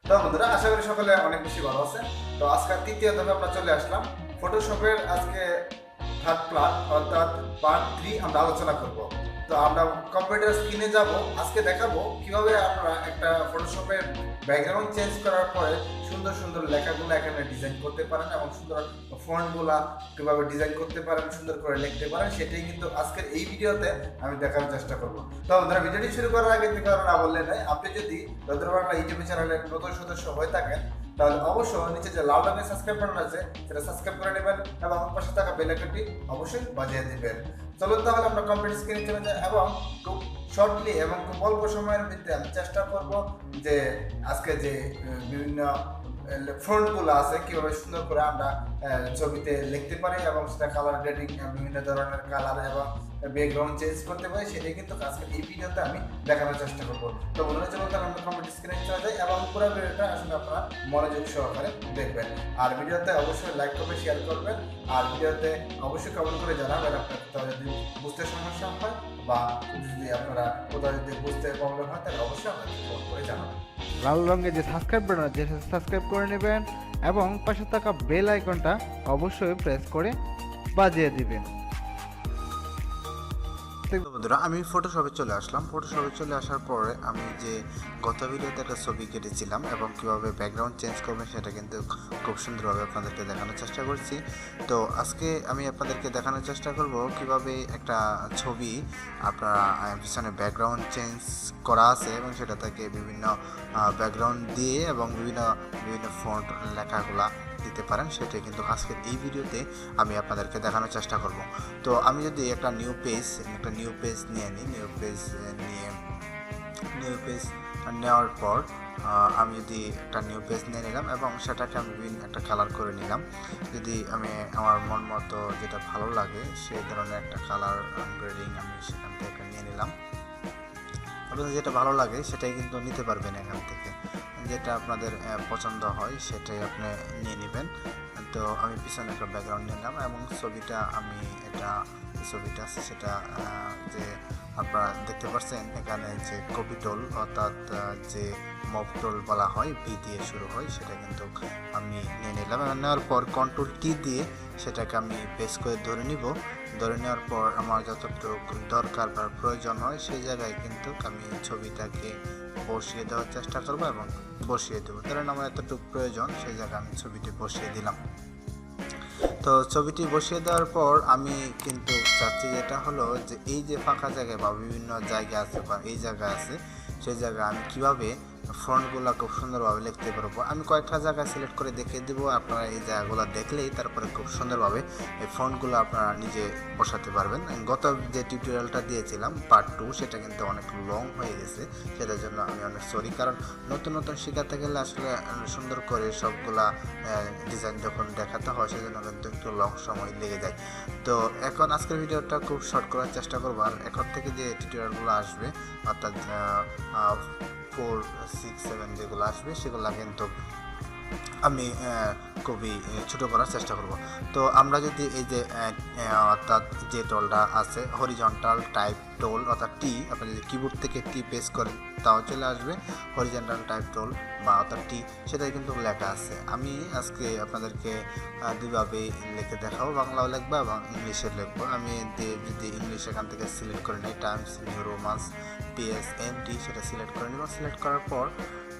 তো বন্ধুরা, আশা করি সকলে অনেক বেশি ভালো আছে। তো আজকে তৃতীয় ধাপে আমরা চলে আসলাম। ফটোশপের আজকে থার্ড পার্ট অর্থাৎ পার্ট 3 আমরা আলোচনা করব। তো আমরা কম্পিউটার স্ক্রিনে যাব। আজকে দেখাবো কিভাবে আপনারা একটা ফটোশপের ব্যাকগ্রাউন্ড চেঞ্জ করার পরে সুন্দর সুন্দর লেখাগুলো এখানে ডিজাইন করতে পারেন এবং সুন্দর ফন্টগুলা কিভাবে ডিজাইন করতে পারেন, সুন্দর করে লিখতে পারেন, সেটাই কিন্তু আজকের এই ভিডিওতে আমি দেখানোর চেষ্টা করব। তো বন্ধুরা, ভিডিওটি শুরু করার আগে থেকে না বললে নয়, আপনি যদি রুদ্র বাংলা ইউটিউব চ্যানেলের নতুন সদস্য হয়ে থাকেন তাহলে অবশ্যই নিচে যে লাল রঙের সাবস্ক্রাইব বাটন আছে সেটা সাবস্ক্রাইব করে নেবেন এবং পাশে থাকা বেল আইকনটি অবশ্যই বাজিয়ে দিবেন। চলুন তাহলে আমরা কম্পিউটার স্ক্রিনে চলে যাই এবং খুব শর্টলি এবং খুব অল্প সময়ের মধ্যে আমি চেষ্টা করব যে আজকে যে বিভিন্ন ফন্টগুলো আছে কিভাবে সুন্দর করে আমরা ছবিতে লিখতে পারি এবং সেটা কালার গ্রেডিং, বিভিন্ন ধরনের কালার এবং ব্যাকগ্রাউন্ড চেঞ্জ করতে পারি, সেটাই কিন্তু আজকে এই ভিডিওতে আমি দেখানোর চেষ্টা করবো। তো বন্ধুরা, চলুন তাহলে আমরা কম্পিউটার স্ক্রিনে চলে যাই এবং পুরো ভিডিওটা আসলে আপনারা মনোযোগ সহকারে দেখবেন। আর ভিডিওতে অবশ্যই লাইক করবেন, শেয়ার করবেন, আর ভিডিওতে অবশ্যই কমেন্ট করে জানাবেন আপনার কোথাও যদি বুঝতে সমস্যা হয় বা যদি আপনারা কোথাও যদি বুঝতে প্রবলেম হয় তাহলে অবশ্যই আমাকে ফোন করে জানাবেন। লাল রঙের যে সাবস্ক্রাইব বাটন আছে সাবস্ক্রাইব করে নেবেন এবং পাশে থাকা বেল আইকনটা অবশ্যই প্রেস করে বাজিয়ে দিবেন। বন্ধুরা, আমি ফটোশপে চলে আসলাম। ফটোশপে চলে আসার পরে আমি যে গত ভিডিওতে একটা ছবি কেটেছিলাম এবং কীভাবে ব্যাকগ্রাউন্ড চেঞ্জ করবেন সেটা কিন্তু খুব সুন্দরভাবে আপনাদেরকে দেখানোর চেষ্টা করছি। তো আজকে আমি আপনাদেরকে দেখানোর চেষ্টা করব কিভাবে একটা ছবি আপনারা পিছনে ব্যাকগ্রাউন্ড চেঞ্জ করা আছে এবং সেটা থেকে বিভিন্ন ব্যাকগ্রাউন্ড দিয়ে এবং বিভিন্ন বিভিন্ন ফন্ট লেখাগুলা দিতে পারেন, সেটাই কিন্তু আজকের এই ভিডিওতে আমি আপনাদেরকে দেখানোর চেষ্টা করব। তো আমি যদি একটা নিউ পেজ নিয়ে নিই, নিউ পেজ নেওয়ার পর আমি যদি একটা নিউ পেজ নিয়ে নিলাম এবং সেটাকে আমি বিভিন্ন একটা কালার করে নিলাম। যদি আমি আমার মন মতো যেটা ভালো লাগে সেই ধরনের একটা কালার গ্রেডিং আমি সেখান থেকে নিয়ে নিলাম। আপনাদের যেটা ভালো লাগে সেটাই কিন্তু নিতে পারবেন, এখান থেকে যেটা আপনাদের পছন্দ হয় সেটাই আপনি নিয়ে নেবেন। তো আমি পিছনে একটা ব্যাকগ্রাউন্ড নিলাম এবং ছবিটা আছে সেটা যে আপনারা দেখতে পাচ্ছেন এখানে যে কপি টোল অর্থাৎ যে মব টোল বলা হয়, ভি দিয়ে শুরু হয়, সেটা কিন্তু আমি নিয়ে নিলাম। নেওয়ার পর কন্ট্রোল টি দিয়ে সেটাকে আমি পেস্ট করে ধরে নেওয়ার পর আমার যতটুকু দরকার বা প্রয়োজন হয় সেই জায়গায় কিন্তু আমি ছবিটাকে বসিয়ে দেওয়ার চেষ্টা করবো এবং বসিয়ে দেবো। ধরেন আমার এতটুকু প্রয়োজন, সেই জায়গায় আমি ছবিটি বসিয়ে দিলাম। তো ছবিটি বসিয়ে দেওয়ার পর আমি কিন্তু চাচ্ছি যেটা হলো যে এই যে ফাঁকা জায়গায় বা বিভিন্ন জায়গা আছে বা এই জায়গা আছে, সেই জায়গায় আমি কীভাবে ফন্টগুলো খুব সুন্দরভাবে লিখতে পারবো। আমি কয়েকটা জায়গা সিলেক্ট করে দেখিয়ে দেবো, আপনারা এই জায়গাগুলো দেখলেই তারপরে খুব সুন্দরভাবে এই ফন্টগুলো আপনারা নিজে বসাতে পারবেন। গত যে টিউটোরিয়ালটা দিয়েছিলাম পার্ট 2 সেটা কিন্তু অনেক লং হয়ে গেছে, সেটার জন্য আমি অনেক সরি, কারণ নতুন শেখাতে গেলে আসলে সুন্দর করে সবগুলা ডিজাইন যখন দেখাতে হয় সেজন্য কিন্তু একটু লং সময় লেগে যায়। তো এখন আজকের ভিডিওটা খুব শর্ট করার চেষ্টা করবো। আর এখন থেকে যে টিউটোরিয়ালগুলো আসবে অর্থাৎ 4, 6, 7 যেগুলো আসবে সেগুলো কিন্তু আমি খুবই ছোটো করার চেষ্টা করব। তো আমরা যদি এই যে অর্থাৎ যে টোলটা আছে হরিজন্টাল টাইপ টোল অর্থাৎ টি, আপনি যদি কিবোর্ড থেকে টি প্রেস করেন তাও চলে আসবে হরিজন্টাল টাইপ টোল বা অর্থাৎ টি, সেটাই কিন্তু লেখা আছে। আমি আজকে আপনাদেরকে দুইভাবে লিখে দেখাবো, বাংলাও লিখবো এবং ইংলিশে লিখবো। আমি যদি ইংলিশ এখান থেকে সিলেক্ট করে নিই, টাইমস নিউ রোমান্স PSMT সেটা সিলেক্ট করে নিব। সিলেক্ট করার পর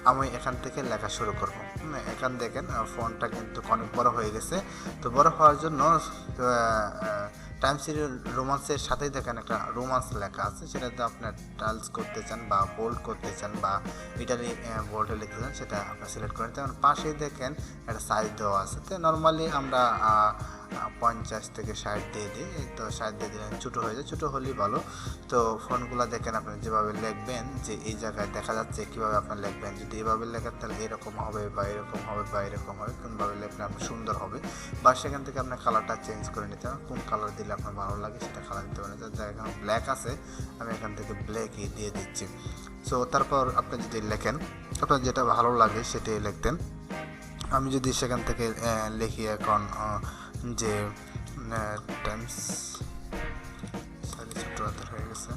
আমি এখান থেকে লেখা শুরু করব। এখান দেখেন ফন্টটা কিন্তু অনেক বড় হয়ে গেছে। তো বড় হওয়ার জন্য টাইম সিরিয়াল রোমান্সের সাথেই দেখেন একটা রোমান্স লেখা আছে, সেটাতে আপনার টাইলস করতে চান বা বোল্ড করতে চান বা ইটালি বোল্ডে লিখতে চান, সেটা আপনার সিলেক্ট করে নিতে। পাশেই দেখেন একটা সাইজ দেওয়া আছে। তো নর্মালি আমরা 50 থেকে 60 দিয়ে দিই। তো 60 দিয়ে দিলে ছোটো হয়ে যায়, ছোটো হলেই ভালো। তো ফোনগুলো দেখেন আপনি যেভাবে লিখবেন, যে এই জায়গায় দেখা যাচ্ছে কীভাবে আপনার লিখবেন। যদি এভাবে লেখেন তাহলে এরকম হবে বা এরকম হবে বা এরকম হবে, কোনভাবে লিখলে আপনার সুন্দর হবে। বা সেখান থেকে আপনার কালারটা চেঞ্জ করে নিতে হবে, কোন কালার দিলে আপনার ভালো লাগে সেটা কালার দিতে পারেন। যার এখানে ব্ল্যাক আছে আমি এখান থেকে ব্ল্যাকই দিয়ে দিচ্ছি। সো তারপর আপনি যদি লেখেন আপনার যেটা ভালো লাগে সেটাই লিখতেন। আমি যদি সেখান থেকে লিখি এখন যে টাইমস, ছোট হাতের হয়ে গেছে,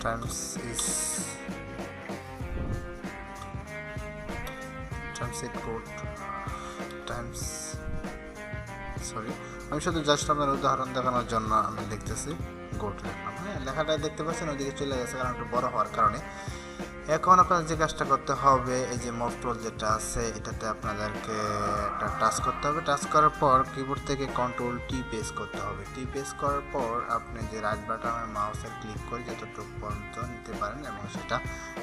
Times is code Times, sorry আমি শুধু জাস্ট আপনার উদাহরণ দেখানোর জন্য আমি লিখতেছি গোট লিখলাম। হ্যাঁ, লেখাটা দেখতে পাচ্ছেন ওইদিকে চলে গেছে কারণ একটু বড় হওয়ার কারণে। এখন আপনাদের যে কাজটা করতে হবে, এই যে মুভ টুল যেটা আছে এটাতে আপনাদেরকে একটা টাচ করতে হবে। টাচ করার পর কিবোর্ড থেকে কন্ট্রোল টি প্রেস করতে হবে। টি প্রেস করার পর আপনি যে রাইট বাটনের মাউসের ক্লিক করে যতটুকু পর্যন্ত নিতে পারেন এবং সেটা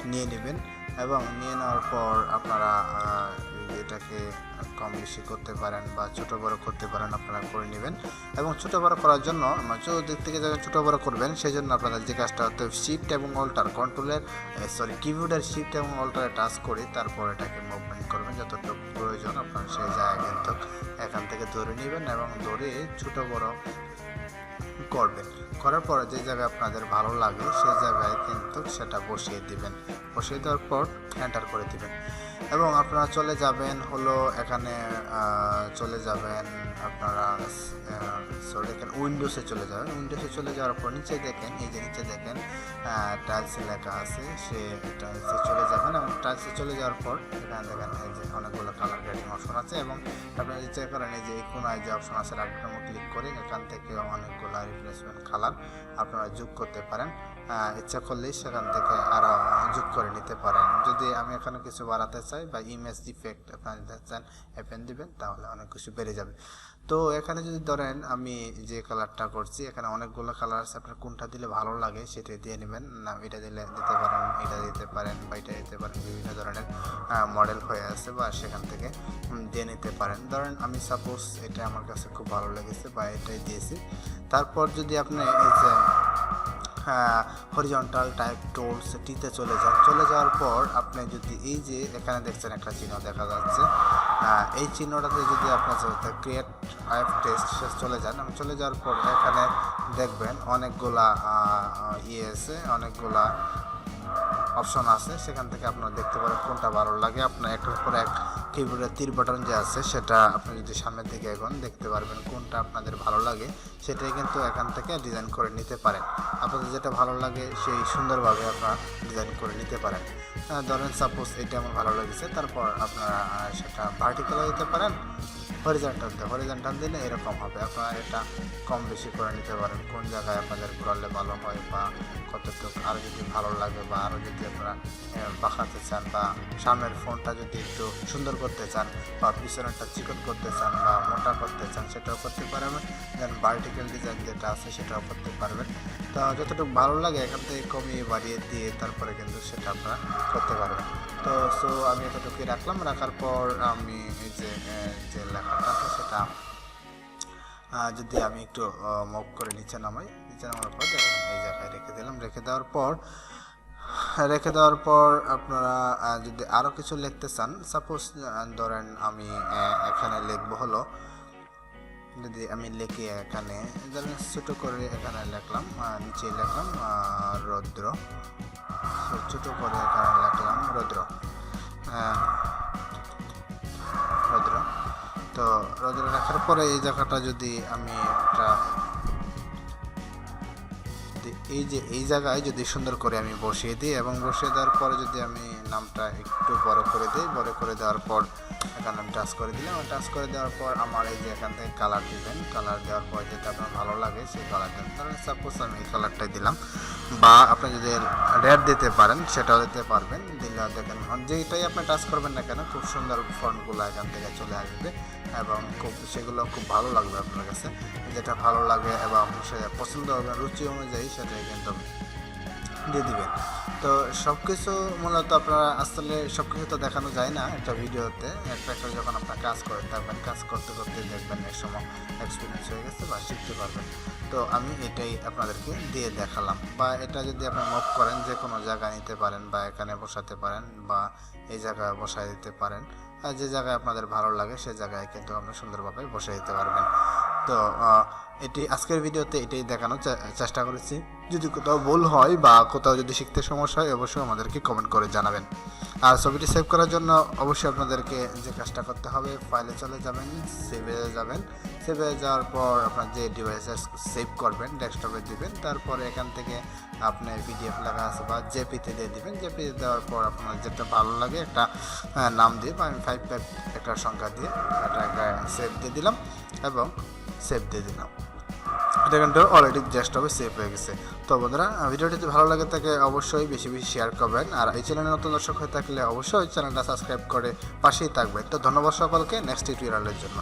নিয়ে নেবেন। এবং নিয়ে নেওয়ার পর আপনারা এটাকে কম বেশি করতে পারেন বা ছোটো বড়ো করতে পারেন, আপনারা করে নেবেন। এবং ছোটো বড়ো করার জন্য চতুর্দিক থেকে যখন ছোটো বড়ো করবেন সেই জন্য আপনাদের যে কাজটা হতে শিফট এবং অল্টার কন্ট্রোলের কিবোর্ডের শিফট এবং অল্টারে টাচ করে তারপর এটাকে মুভমেন্ট করবেন যতটুকু প্রয়োজন আপনার সেই জায়গায় কিন্তু এখান থেকে ধরে নেবেন এবং ধরে ছোটো বড়ো করবেন। করার পর যে জায়গায় আপনাদের ভালো লাগে সেই জায়গায় কিন্তু সেটা বসিয়ে দিবেন। বসিয়ে দেওয়ার পর এন্টার করে দিবেন এবং আপনারা চলে যাবেন হলো এখানে চলে যাবেন আপনারা এখানে উইন্ডোজে চলে যাবেন। উইন্ডোজে চলে যাওয়ার পর নিচে দেখেন, এই যে নিচে দেখেন টাইলসে লেখা আছে, সে টাইলসে চলে যাবেন এবং টাইলসে চলে যাওয়ার পর এখানে দেখেন এই যে অনেকগুলো কালার গ্রেডিং অপশন আছে এবং আপনারা ইচ্ছা করেন এই যে এই কোনায় যে অপশন আছে রাইট বাটন ক্লিক করে এখান থেকে অনেকগুলো রিপ্লেসমেন্ট কালার আপনারা যোগ করতে পারেন। ইচ্ছা করলেই সেখান থেকে আরও যোগ করে নিতে পারেন। যদি আমি এখানে কিছু বাড়াতে চাই বা ইমেজ ইফেক্ট আপনারা চান অ্যাপেন দিবেন তাহলে অনেক কিছু বেড়ে যাবে। তো এখানে যদি ধরেন আমি যে কালারটা করছি এখানে অনেকগুলো কালার আছে, আপনার কোনটা দিলে ভালো লাগে সেটা দিয়ে নেবেন। না এটা দিতে পারেন, এটা দিতে পারেন বা এটা দিতে পারেন, বিভিন্ন ধরনের মডেল হয়ে আছে বা সেখান থেকে দিয়ে নিতে পারেন। ধরেন আমি সাপোজ এটা আমার কাছে খুব ভালো লেগেছে বা এটাই দিয়েছি। তারপর যদি আপনি এই যে হরিজন্টাল টাইপ টুলস টিতে চলে যাওয়ার পর আপনি যদি এই যে এখানে দেখছেন একটা চিহ্ন দেখা যাচ্ছে, এই চিহ্নটাতে যদি আপনার ক্রিয়েট আইফ টেস্ট চলে যান, চলে যাওয়ার পর এখানে দেখবেন অনেকগুলা আছে, অনেকগুলা অপশন আছে, সেখান থেকে আপনারা দেখতে পারেন কোনটা ভালো লাগে। আপনার একটার পর এক কিবোর্ডের তীর বাটন যে আছে সেটা আপনি যদি সামনের দিকে এখন দেখতে পারবেন কোনটা আপনাদের ভালো লাগে সেটাই কিন্তু এখান থেকে ডিজাইন করে নিতে পারেন। আপনাদের যেটা ভালো লাগে সেই সুন্দরভাবে আপনারা ডিজাইন করে নিতে পারেন। ধরেন সাপোজ এটা আমার ভালো লেগেছে, তারপর আপনারা সেটা ভার্টিক্যাল দিতে পারেন, হরিজন্টাল দিলে এরকম হবে। আপনারা এটা কম বেশি করে নিতে পারেন কোন জায়গায় আপনাদের ঘোরালে ভালো হয় বা কতটুকু আরও যদি ভালো লাগে বা আরও যদি আপনারা বাঁকাতে চান বা সামনের ফোনটা যদি একটু সুন্দর করতে চান বা পিছনেরটা চিকন করতে চান বা মোটা করতে চান সেটাও করতে পারবেন। দেন ভার্টিক্যাল ডিজাইন যেটা আছে সেটাও করতে পারবেন। তো যতটুকু ভালো লাগে এখান থেকে কমিয়ে বাড়িয়ে দিয়ে তারপরে কিন্তু সেটা আপনারা করতে পারবেন। তো আমি এতটুকুই রাখলাম। রাখার পর আমি এই যে লেখাটা আছে সেটা যদি আমি একটু মুভ করে নিচে নামার পর এই জায়গায় রেখে দিলাম। রেখে দেওয়ার পর আপনারা যদি আরও কিছু লিখতে চান, সাপোজ ধরেন আমি এখানে লিখবো হলো, যদি আমি লিখি এখানে ধরেন ছোটো করে এখানে লিখলাম, নিচে লিখলাম রৌদ্র, ছোটো করে এখানে লিখলাম রৌদ্র। তো রৌদ্র রাখার পরে এই জায়গাটা যদি আমি একটা এই জায়গায় যদি সুন্দর করে আমি বসিয়ে দিই এবং বসিয়ে দেওয়ার পরে যদি আমি নামটা একটু বড় করে দিই, বড় করে দেওয়ার পর এখানে আমি টাচ করে দিলাম। টাচ করে দেওয়ার পর আমার এই যে এখান থেকে কালার দিবেন, কালার দেওয়ার পর যেটা আপনার ভালো লাগে সেই কালার দেবেন। তাহলে সাপোজ আমি এই কালারটাই দিলাম, বা আপনি যদি রেড দিতে পারেন সেটাও দিতে পারবেন। দিলে দেখেন যেটাই আপনি টাচ করবেন না কেন খুব সুন্দর ফন্টগুলো এখান থেকে চলে আসবে এবং সেগুলো খুব ভালো লাগবে আপনার কাছে। যেটা ভালো লাগে এবং সে পছন্দ হবে রুচি অনুযায়ী সেটাই কিন্তু দিয়ে দিবেন। তো সব কিছু মূলত আপনারা আসলে সব কিছু তো দেখানো যায় না একটা ভিডিওতে। একটা যখন আপনার কাজ করে থাকবেন, কাজ করতে করতে দেখবেন এক সময় এক্সপিরিয়েন্স হয়ে গেছে বা শিখতে পারবেন। তো আমি এটাই আপনাদেরকে দিয়ে দেখালাম। বা এটা যদি আপনি মুভ করেন যে কোনো জায়গায় নিতে পারেন বা এখানে বসাতে পারেন বা এই জায়গায় বসাই দিতে পারেন, আর যে জায়গায় আপনাদের ভালো লাগে সে জায়গায় কিন্তু আপনি সুন্দরভাবে বসে দিতে পারবেন। তো এটি আজকের ভিডিওতে এটাই দেখানোর চেষ্টা করেছি। যদি কোথাও ভুল হয় বা কোথাও যদি শিখতে সমস্যা হয় অবশ্যই আমাদেরকে কমেন্ট করে জানাবেন। আর ছবিটি সেভ করার জন্য অবশ্যই আপনাদেরকে যে কাজটা করতে হবে, ফাইলে চলে যাবেন, সেভে যাবেন। সেভে যাওয়ার পর আপনার যে ডিভাইসে সেভ করবেন ডেস্কটপে দিবেন, তারপরে এখান থেকে আপনি পিডিএফ লেখা আছে বা জেপিতে দিয়ে দিবেন। জেপিতে দেওয়ার পর আপনার যেটা ভালো লাগে একটা নাম দিয়ে, বা আমি 5 একটা সংখ্যা দিয়ে একটা সেভ দিয়ে দিলাম এবং সেভ দিয়ে দিলাম। এটা কিন্তু অলরেডি ডেস্কটপে সেভ হয়ে গেছে। তো বন্ধুরা, ভিডিওটি যদি ভালো লাগে থাকে অবশ্যই বেশি বেশি শেয়ার করবেন, আর এই চ্যানেলে নতুন দর্শক হয়ে থাকলে অবশ্যই চ্যানেলটা সাবস্ক্রাইব করে পাশেই থাকবেন। তো ধন্যবাদ সকলকে নেক্সট টিউটোরিয়ালের জন্য।